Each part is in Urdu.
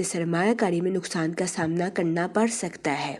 سے سرمایہ کاری میں نقصان کا سامنا کرنا پڑ سکتا ہے۔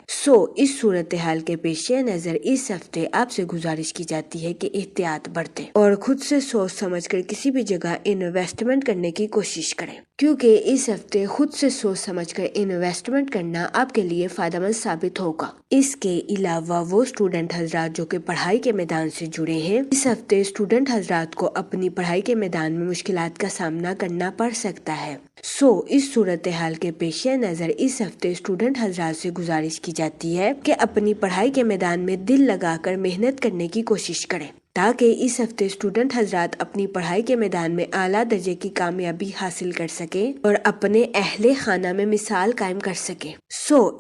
اس صورتحال کے پیش نظر اس ہفتے آپ سے گزارش کی جاتی ہے کہ احتیاط برتیں اور خود سے سوچ سمجھ کر کسی بھی جگہ انویسٹمنٹ کرنے کی کوشش کریں، کیونکہ اس ہفتے خود سے سوچ سمجھ کر انویسٹمنٹ کرنا آپ کے لیے فائدہ مند ثابت ہوگا۔ اس کے علاوہ وہ اسٹوڈنٹ حضرات جو کہ پڑھائی کے میدان سے جڑے ہیں، اس ہفتے اسٹوڈنٹ حضرات کو اپنی پڑھائی کے میدان میں مشکلات کا سامنا کرنا پڑ سکتا ہے۔ اس صورتحال کے پیش نظر اس ہفتے اسٹوڈنٹ حضرات سے گزارش کی جاتی ہے کہ اپنی پڑھائی کے میدان میں دل لگا کر محنت کرنے کی کوشش کریں، تاکہ اس ہفتے اسٹوڈنٹ حضرات اپنی پڑھائی کے میدان میں اعلیٰ درجے کی کامیابی حاصل کر سکیں اور اپنے اہل خانہ میں مثال قائم کر سکیں۔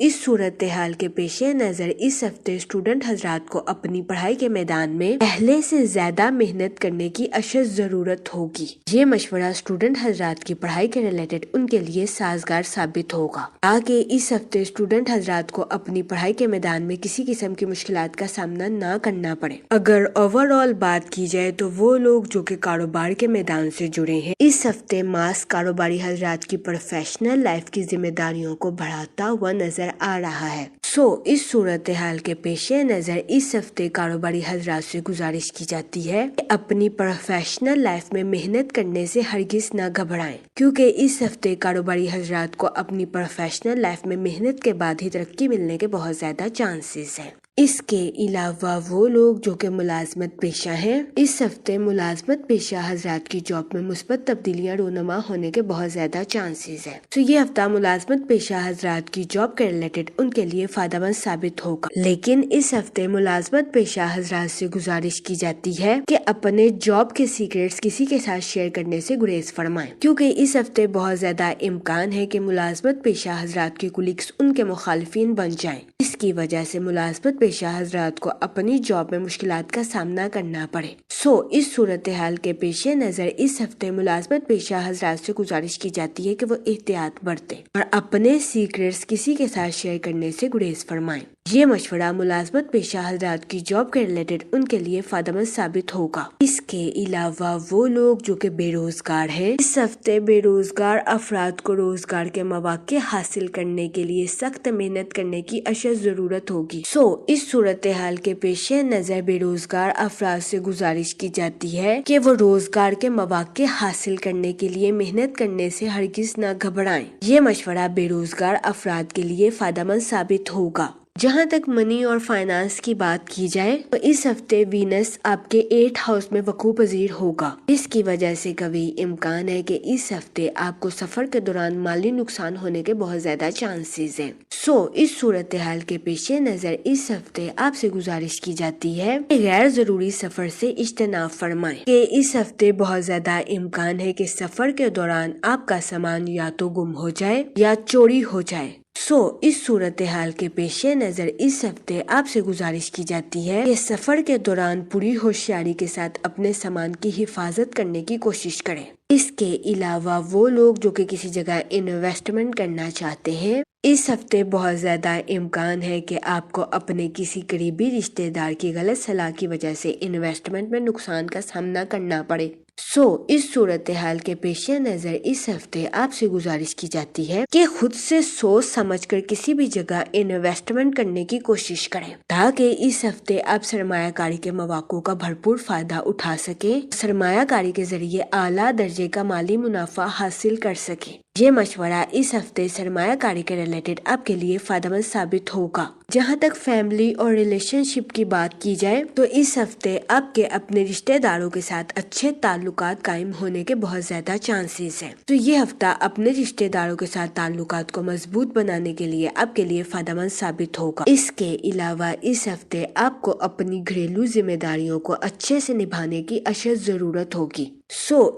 اس صورتحال کے پیش نظر اس ہفتے اسٹوڈنٹ حضرات کو اپنی پڑھائی کے میدان میں پہلے سے زیادہ محنت کرنے کی اشد ضرورت ہوگی۔ یہ مشورہ اسٹوڈنٹ حضرات کی پڑھائی کے ریلیٹڈ ان کے لیے سازگار ثابت ہوگا، تاکہ اس ہفتے اسٹوڈنٹ حضرات کو اپنی پڑھائی کے میدان میں کسی قسم کی مشکلات کا سامنا نہ کرنا پڑے۔ اگر اوور بات کی جائے تو وہ لوگ جو کہ کاروبار کے میدان سے جڑے ہیں، اس ہفتے ماس کاروباری حضرات کی پروفیشنل لائف کی ذمہ داریوں کو بڑھاتا ہوا نظر آ رہا ہے۔ اس صورتحال کے پیش نظر اس ہفتے کاروباری حضرات سے گزارش کی جاتی ہے کہ اپنی پروفیشنل لائف میں محنت کرنے سے ہرگز نہ گھبرائیں، کیونکہ اس ہفتے کاروباری حضرات کو اپنی پروفیشنل لائف میں محنت کے بعد ہی ترقی ملنے کے بہت زیادہ چانسز ہیں۔ اس کے علاوہ وہ لوگ جو کہ ملازمت پیشہ ہیں، اس ہفتے ملازمت پیشہ حضرات کی جاب میں مثبت تبدیلیاں رونما ہونے کے بہت زیادہ چانسز ہیں۔ یہ ہفتہ ملازمت پیشہ حضرات کی جاب کے ریلیٹڈ ان کے لیے فائدہ مند ثابت ہوگا، لیکن اس ہفتے ملازمت پیشہ حضرات سے گزارش کی جاتی ہے کہ اپنے جاب کے سیکریٹس کسی کے ساتھ شیئر کرنے سے گریز فرمائیں، کیونکہ اس ہفتے بہت زیادہ امکان ہے کہ ملازمت پیشہ حضرات کے کولیگز ان کے مخالفین بن جائیں۔ اس کی وجہ سے ملازمت پیشہ حضرات کو اپنی جاب میں مشکلات کا سامنا کرنا پڑے۔ اس صورتحال کے پیش نظر اس ہفتے ملازمت پیشہ حضرات سے گزارش کی جاتی ہے کہ وہ احتیاط برتیں اور اپنے سیکریٹس کسی کے ساتھ شیئر کرنے سے گریز فرمائیں۔ یہ مشورہ ملازمت پیشہ حضرات کی جاب کے ریلیٹڈ ان کے لیے فائدہ مند ثابت ہوگا۔ اس کے علاوہ وہ لوگ جو کہ بے روزگار ہیں، اس ہفتے بے روزگار افراد کو روزگار کے مواقع حاصل کرنے کے لیے سخت محنت کرنے کی اشد ضرورت ہوگی۔ اس صورتحال کے پیش نظر بے روزگار افراد سے گزارش کی جاتی ہے کہ وہ روزگار کے مواقع حاصل کرنے کے لیے محنت کرنے سے ہرگز نہ گھبرائیں۔ یہ مشورہ بے روزگار افراد کے لیے فائدہ مند ثابت ہوگا۔ جہاں تک منی اور فائنانس کی بات کی جائے تو اس ہفتے وینس آپ کے 8 ہاؤس میں وقوع پذیر ہوگا، اس کی وجہ سے قوی امکان ہے کہ اس ہفتے آپ کو سفر کے دوران مالی نقصان ہونے کے بہت زیادہ چانسز ہیں۔ اس صورتحال کے پیش نظر اس ہفتے آپ سے گزارش کی جاتی ہے کہ غیر ضروری سفر سے اجتناب فرمائیں، کہ اس ہفتے بہت زیادہ امکان ہے کہ سفر کے دوران آپ کا سامان یا تو گم ہو جائے یا چوری ہو جائے۔ اس صورتحال کے پیش نظر اس ہفتے آپ سے گزارش کی جاتی ہے کہ سفر کے دوران پوری ہوشیاری کے ساتھ اپنے سامان کی حفاظت کرنے کی کوشش کریں۔ اس کے علاوہ وہ لوگ جو کہ کسی جگہ انویسٹمنٹ کرنا چاہتے ہیں، اس ہفتے بہت زیادہ امکان ہے کہ آپ کو اپنے کسی قریبی رشتہ دار کی غلط صلاح کی وجہ سے انویسٹمنٹ میں نقصان کا سامنا کرنا پڑے۔ اس صورتحال کے پیش نظر اس ہفتے آپ سے گزارش کی جاتی ہے کہ خود سے سوچ سمجھ کر کسی بھی جگہ انویسٹمنٹ کرنے کی کوشش کریں، تاکہ اس ہفتے آپ سرمایہ کاری کے مواقع کا بھرپور فائدہ اٹھا سکیں، سرمایہ کاری کے ذریعے اعلیٰ درجے کا مالی منافع حاصل کر سکیں۔ یہ مشورہ اس ہفتے سرمایہ کاری کے ریلیٹڈ آپ کے لیے فائدہ مند ثابت ہوگا۔ جہاں تک فیملی اور ریلیشن شپ کی بات کی جائے تو اس ہفتے آپ کے اپنے رشتہ داروں کے ساتھ اچھے تعلقات قائم ہونے کے بہت زیادہ چانسز ہیں۔ یہ ہفتہ اپنے رشتہ داروں کے ساتھ تعلقات کو مضبوط بنانے کے لیے آپ کے لیے فائدہ مند ثابت ہوگا۔ اس کے علاوہ اس ہفتے آپ کو اپنی گھریلو ذمہ داریوں کو اچھے سے نبھانے کی اشد ضرورت ہوگی۔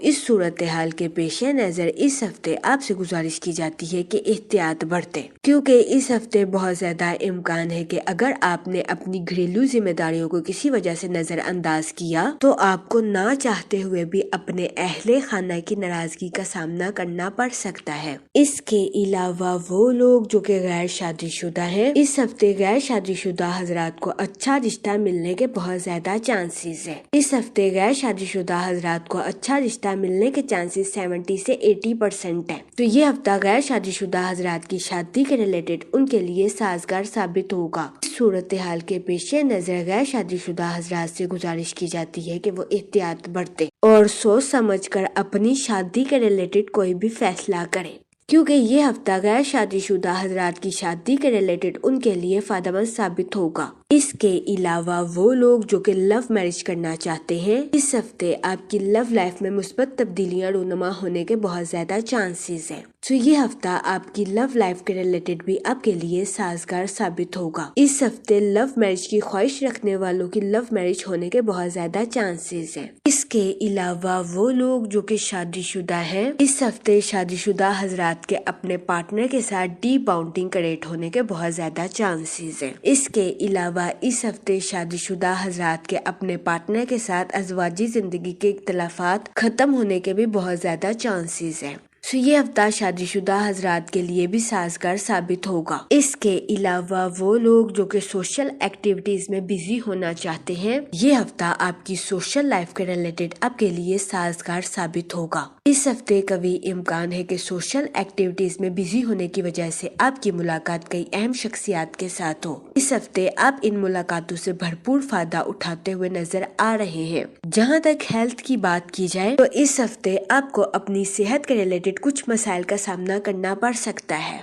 اس صورتحال کے پیش نظر اس ہفتے آپ سے گزارش کی جاتی ہے کہ احتیاط برتیں، کیونکہ اس ہفتے بہت زیادہ امکان ہے کہ اگر آپ نے اپنی گھریلو ذمہ داریوں کو کسی وجہ سے نظر انداز کیا تو آپ کو نہ چاہتے ہوئے بھی اپنے اہل خانہ کی ناراضگی کا سامنا کرنا پڑ سکتا ہے۔ اس کے علاوہ وہ لوگ جو کہ غیر شادی شدہ ہیں، اس ہفتے غیر شادی شدہ حضرات کو اچھا رشتہ ملنے کے بہت زیادہ چانسز ہیں۔ اس ہفتے غیر شادی شدہ حضرات کو اچھا رشتہ ملنے کے چانسز 70 سے 80% ہیں۔ تو یہ ہفتہ غیر شادی شدہ حضرات کی شادی کے ریلیٹڈ ان کے لیے سازگار ثابت ہوگا۔ اس صورتحال کے پیش نظر غیر شادی شدہ حضرات سے گزارش کی جاتی ہے کہ وہ احتیاط برتیں اور سوچ سمجھ کر اپنی شادی کے ریلیٹڈ کوئی بھی فیصلہ کریں، کیونکہ یہ ہفتہ غیر شادی شدہ حضرات کی شادی کے ریلیٹڈ ان کے لیے فائدہ مند ثابت ہوگا۔ اس کے علاوہ وہ لوگ جو کہ لو میرج کرنا چاہتے ہیں، اس ہفتے آپ کی لو لائف میں مثبت تبدیلیاں رونما ہونے کے بہت زیادہ چانسز ہیں۔ تو یہ ہفتہ آپ کی لو لائف کے ریلیٹڈ بھی آپ کے لیے سازگار ثابت ہوگا۔ اس ہفتے لو میرج کی خواہش رکھنے والوں کی لو میرج ہونے کے بہت زیادہ چانسز ہیں۔ اس کے علاوہ وہ لوگ جو کہ شادی شدہ ہیں، اس ہفتے شادی شدہ حضرات کے اپنے پارٹنر کے ساتھ ڈی باؤنڈنگ کریٹ ہونے کے بہت زیادہ چانسز ہیں۔ اس کے علاوہ اس ہفتے شادی شدہ حضرات کے اپنے پارٹنر کے ساتھ ازواجی زندگی کے اختلافات ختم ہونے کے بھی بہت زیادہ چانسز ہیں۔ یہ ہفتہ شادی شدہ حضرات کے لیے بھی سازگار ثابت ہوگا۔ اس کے علاوہ وہ لوگ جو کہ سوشل ایکٹیویٹیز میں بزی ہونا چاہتے ہیں، یہ ہفتہ آپ کی سوشل لائف کے ریلیٹڈ آپ کے لیے سازگار ثابت ہوگا۔ اس ہفتے قوی امکان ہے کہ سوشل ایکٹیویٹیز میں بزی ہونے کی وجہ سے آپ کی ملاقات کئی اہم شخصیات کے ساتھ ہو۔ اس ہفتے آپ ان ملاقاتوں سے بھرپور فائدہ اٹھاتے ہوئے نظر آ رہے ہیں۔ جہاں تک ہیلتھ کی بات کی جائے تو اس ہفتے آپ کو اپنی صحت کے ریلیٹڈ کچھ مسائل کا سامنا کرنا پڑ سکتا ہے۔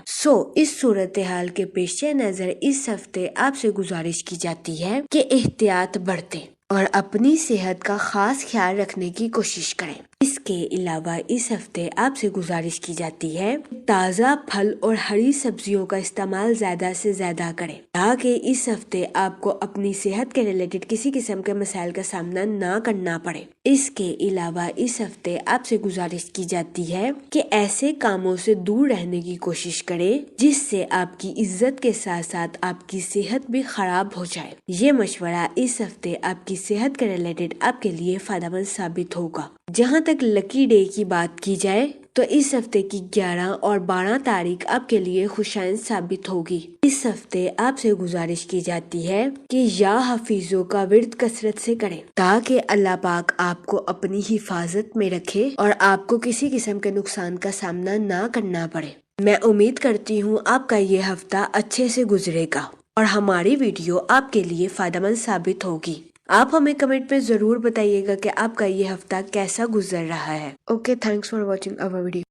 اس صورتحال کے پیش نظر اس ہفتے آپ سے گزارش کی جاتی ہے کہ احتیاط برتیں اور اپنی صحت کا خاص خیال رکھنے کی کوشش کریں۔ اس کے علاوہ اس ہفتے آپ سے گزارش کی جاتی ہے تازہ پھل اور ہری سبزیوں کا استعمال زیادہ سے زیادہ کریں تاکہ اس ہفتے آپ کو اپنی صحت کے ریلیٹڈ کسی قسم کے مسائل کا سامنا نہ کرنا پڑے۔ اس کے علاوہ اس ہفتے آپ سے گزارش کی جاتی ہے کہ ایسے کاموں سے دور رہنے کی کوشش کریں جس سے آپ کی عزت کے ساتھ ساتھ آپ کی صحت بھی خراب ہو جائے۔ یہ مشورہ اس ہفتے آپ کی صحت کے ریلیٹڈ آپ کے لیے فائدہ مند ثابت ہوگا۔ جہاں تک لکی ڈے کی بات کی جائے تو اس ہفتے کی 11 اور 12 تاریخ آپ کے لیے خوشائن ثابت ہوگی۔ اس ہفتے آپ سے گزارش کی جاتی ہے کہ یا حفیظوں کا ورد کثرت سے کریں تاکہ اللہ پاک آپ کو اپنی حفاظت میں رکھے اور آپ کو کسی قسم کے نقصان کا سامنا نہ کرنا پڑے۔ میں امید کرتی ہوں آپ کا یہ ہفتہ اچھے سے گزرے گا اور ہماری ویڈیو آپ کے لیے فائدہ مند ثابت ہوگی۔ آپ ہمیں کمنٹ میں ضرور بتائیے گا کہ آپ کا یہ ہفتہ کیسا گزر رہا ہے۔ Okay, thanks for watching our video.